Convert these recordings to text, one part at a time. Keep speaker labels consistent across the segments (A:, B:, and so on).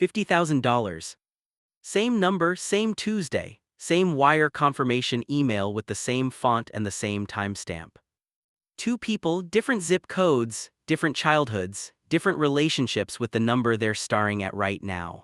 A: $50,000. Same number, same Tuesday, same wire confirmation email with the same font and the same timestamp. Two people, different zip codes, different childhoods, different relationships with the number they're starring at right now.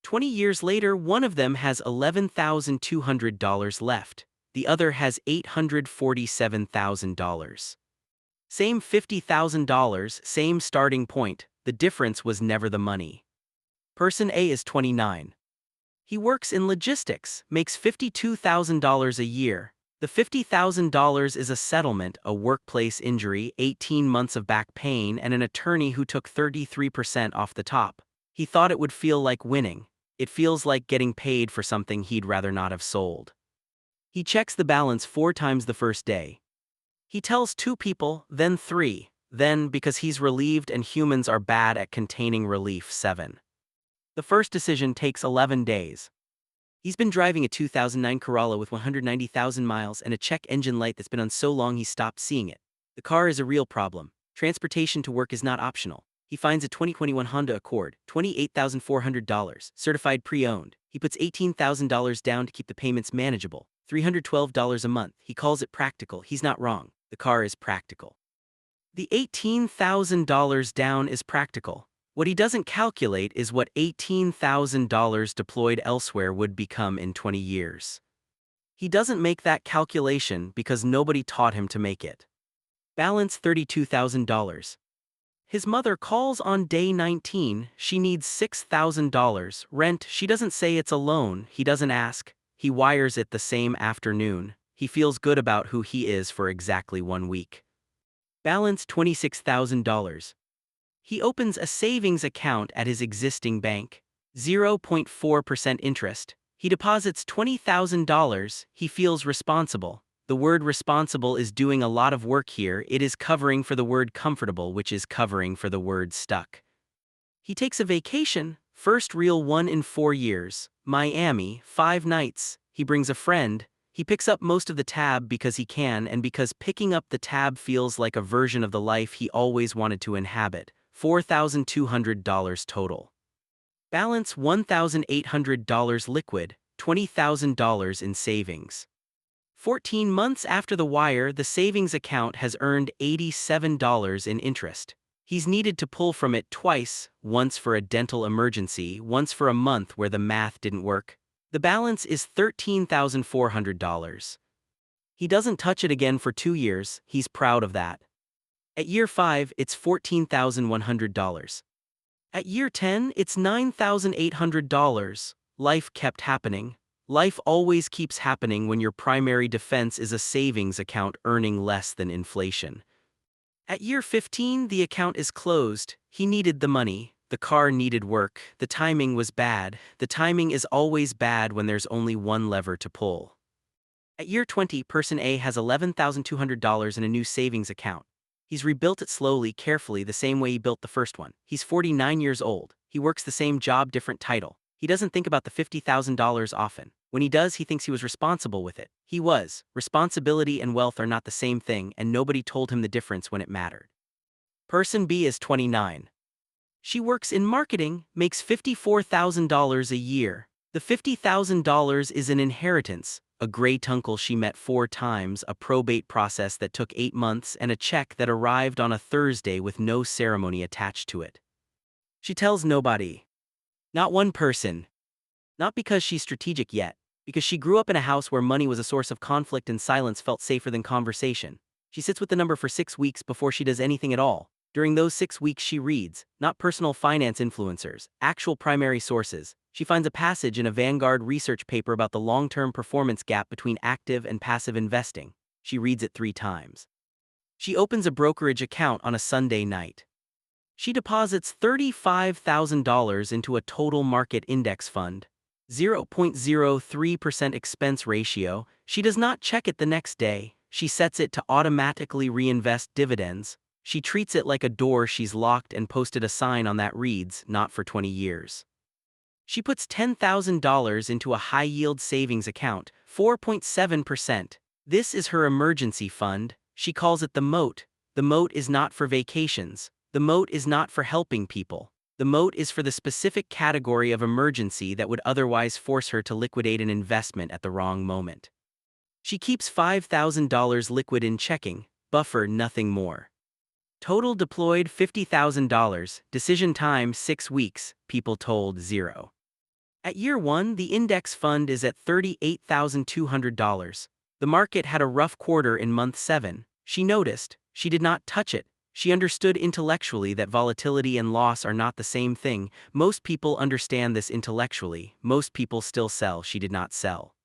A: 20 years later, one of them has $11,200 left. The other has $847,000. Same $50,000, same starting point. The difference was never the money. Person A is 29. He works in logistics, makes $52,000 a year. The $50,000 is a settlement, a workplace injury, 18 months of back pain, and an attorney who took 33% off the top. He thought it would feel like winning. It feels like getting paid for something he'd rather not have sold. He checks the balance 4 times the first day. He tells 2 people, then 3, then, because he's relieved and humans are bad at containing relief, 7. The first decision takes 11 days. He's been driving a 2009 Corolla with 190,000 miles and a check engine light that's been on so long he stopped seeing it. The car is a real problem. Transportation to work is not optional. He finds a 2021 Honda Accord, $28,400, certified pre-owned. He puts $18,000 down to keep the payments manageable, $312 a month. He calls it practical. He's not wrong. The car is practical. The $18,000 down is practical. What he doesn't calculate is what $18,000 deployed elsewhere would become in 20 years. He doesn't make that calculation because nobody taught him to make it. Balance $32,000. His mother calls on day 19, she needs $6,000. Rent, she doesn't say it's a loan, he doesn't ask. He wires it the same afternoon. He feels good about who he is for exactly 1 week. Balance $26,000. He opens a savings account at his existing bank. 0.4% interest. He deposits $20,000. He feels responsible. The word responsible is doing a lot of work here. It is covering for the word comfortable, which is covering for the word stuck. He takes a vacation, first real one in 4 years. Miami, 5 nights. He brings a friend. He picks up most of the tab because he can and because picking up the tab feels like a version of the life he always wanted to inhabit. $4,200 total. Balance $1,800 liquid, $20,000 in savings. 14 months after the wire, the savings account has earned $87 in interest. He's needed to pull from it twice, once for a dental emergency, once for a month where the math didn't work. The balance is $13,400. He doesn't touch it again for 2 years, he's proud of that. At year 5, it's $14,100. At year 10, it's $9,800. Life kept happening. Life always keeps happening when your primary defense is a savings account earning less than inflation. At year 15, the account is closed. He needed the money. The car needed work. The timing was bad. The timing is always bad when there's only one lever to pull. At year 20, person A has $11,200 in a new savings account. He's rebuilt it slowly, carefully, the same way he built the first one. He's 49 years old. He works the same job, different title. He doesn't think about the $50,000 often. When he does, he thinks he was responsible with it. He was. Responsibility and wealth are not the same thing, and nobody told him the difference when it mattered. Person B is 29. She works in marketing, makes $54,000 a year. The $50,000 is an inheritance, a great uncle she met 4 times, a probate process that took 8 months, and a check that arrived on a Thursday with no ceremony attached to it. She tells nobody. Not one person. Not because she's strategic yet, because she grew up in a house where money was a source of conflict and silence felt safer than conversation. She sits with the number for 6 weeks before she does anything at all. During those 6 weeks she reads, not personal finance influencers, actual primary sources. She finds a passage in a Vanguard research paper about the long-term performance gap between active and passive investing. She reads it 3 times. She opens a brokerage account on a Sunday night. She deposits $35,000 into a total market index fund. 0.03% expense ratio. She does not check it the next day. She sets it to automatically reinvest dividends. She treats it like a door she's locked and posted a sign on that reads, not for 20 years. She puts $10,000 into a high-yield savings account, 4.7%. This is her emergency fund. She calls it the moat. The moat is not for vacations. The moat is not for helping people. The moat is for the specific category of emergency that would otherwise force her to liquidate an investment at the wrong moment. She keeps $5,000 liquid in checking, buffer nothing more. Total deployed $50,000, decision time 6 weeks, people told 0. At year 1, the index fund is at $38,200. The market had a rough quarter in month 7. She noticed, she did not touch it. She understood intellectually that volatility and loss are not the same thing. Most people understand this intellectually. Most people still sell. She did not sell.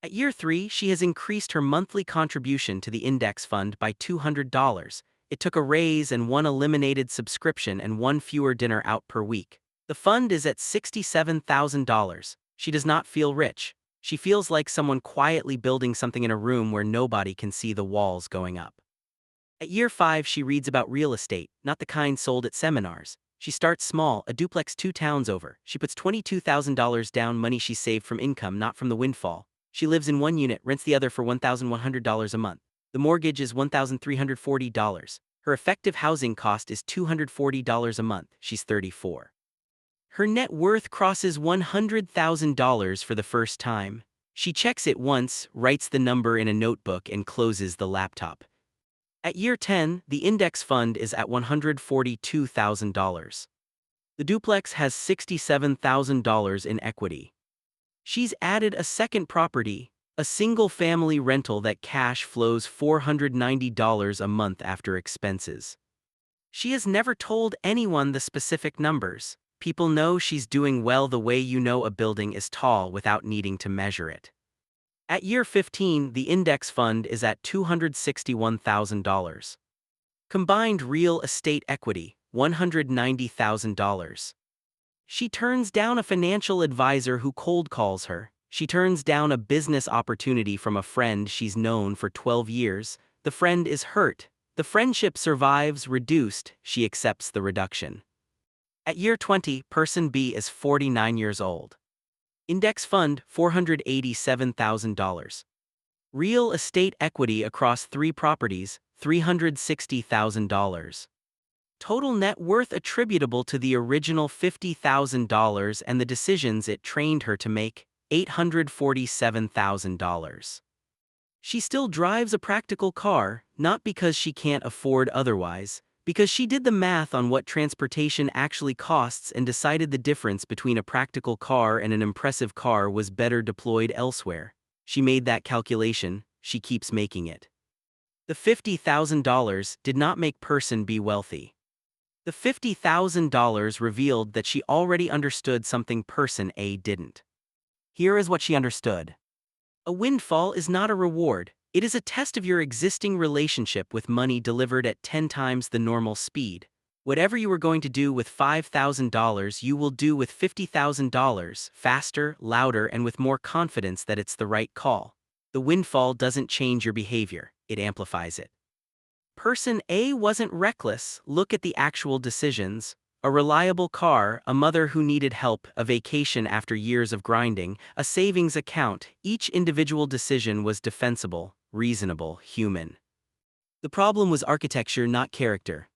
A: At year 3, she has increased her monthly contribution to the index fund by $200. It took a raise and 1 eliminated subscription and 1 fewer dinner out per week. The fund is at $67,000. She does not feel rich. She feels like someone quietly building something in a room where nobody can see the walls going up. At year 5, she reads about real estate, not the kind sold at seminars. She starts small, a duplex 2 towns over. She puts $22,000 down, money she saved from income, not from the windfall. She lives in one unit, rents the other for $1,100 a month. The mortgage is $1,340. Her effective housing cost is $240 a month. She's 34. Her net worth crosses $100,000 for the first time. She checks it once, writes the number in a notebook, and closes the laptop. At year 10, the index fund is at $142,000. The duplex has $67,000 in equity. She's added a second property, a single-family rental that cash flows $490 a month after expenses. She has never told anyone the specific numbers. People know she's doing well the way you know a building is tall without needing to measure it. At year 15, the index fund is at $261,000. Combined real estate equity, $190,000. She turns down a financial advisor who cold calls her. She turns down a business opportunity from a friend she's known for 12 years. The friend is hurt. The friendship survives reduced. She accepts the reduction. At year 20, person B is 49 years old. Index fund, $487,000. Real estate equity across 3 properties, $360,000. Total net worth attributable to the original $50,000 and the decisions it trained her to make, $847,000. She still drives a practical car, not because she can't afford otherwise, because she did the math on what transportation actually costs and decided the difference between a practical car and an impressive car was better deployed elsewhere. She made that calculation, she keeps making it. The $50,000 did not make person B wealthy. The $50,000 revealed that she already understood something person A didn't. Here is what she understood. A windfall is not a reward. It is a test of your existing relationship with money delivered at 10 times the normal speed. Whatever you were going to do with $5,000, you will do with $50,000, faster, louder, and with more confidence that it's the right call. The windfall doesn't change your behavior, it amplifies it. Person A wasn't reckless. Look at the actual decisions. A reliable car, a mother who needed help, a vacation after years of grinding, a savings account. Each individual decision was defensible, reasonable, human. The problem was architecture, not character.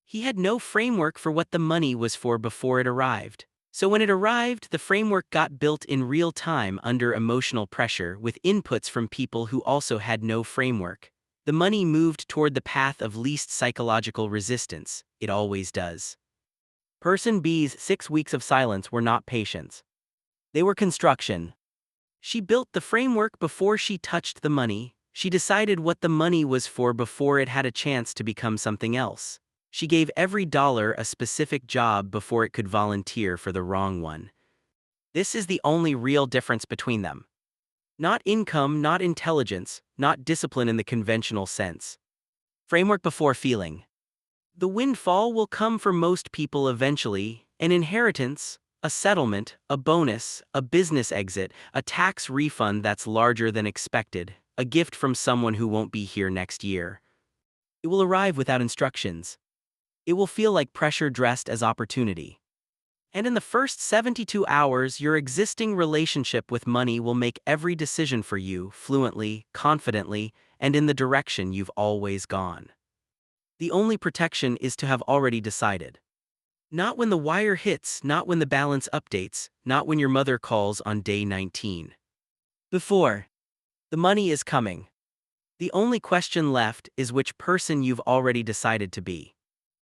A: He had no framework for what the money was for before it arrived. So when it arrived, the framework got built in real time under emotional pressure with inputs from people who also had no framework. The money moved toward the path of least psychological resistance. It always does. Person B's 6 weeks of silence were not patience. They were construction. She built the framework before she touched the money. She decided what the money was for before it had a chance to become something else. She gave every dollar a specific job before it could volunteer for the wrong one. This is the only real difference between them. Not income, not intelligence, not discipline in the conventional sense. Framework before feeling. The windfall will come for most people eventually: an inheritance, a settlement, a bonus, a business exit, a tax refund that's larger than expected, a gift from someone who won't be here next year. It will arrive without instructions. It will feel like pressure dressed as opportunity. And in the first 72 hours, your existing relationship with money will make every decision for you fluently, confidently, and in the direction you've always gone. The only protection is to have already decided. Not when the wire hits, not when the balance updates, not when your mother calls on day 19. Before. The money is coming. The only question left is which person you've already decided to be.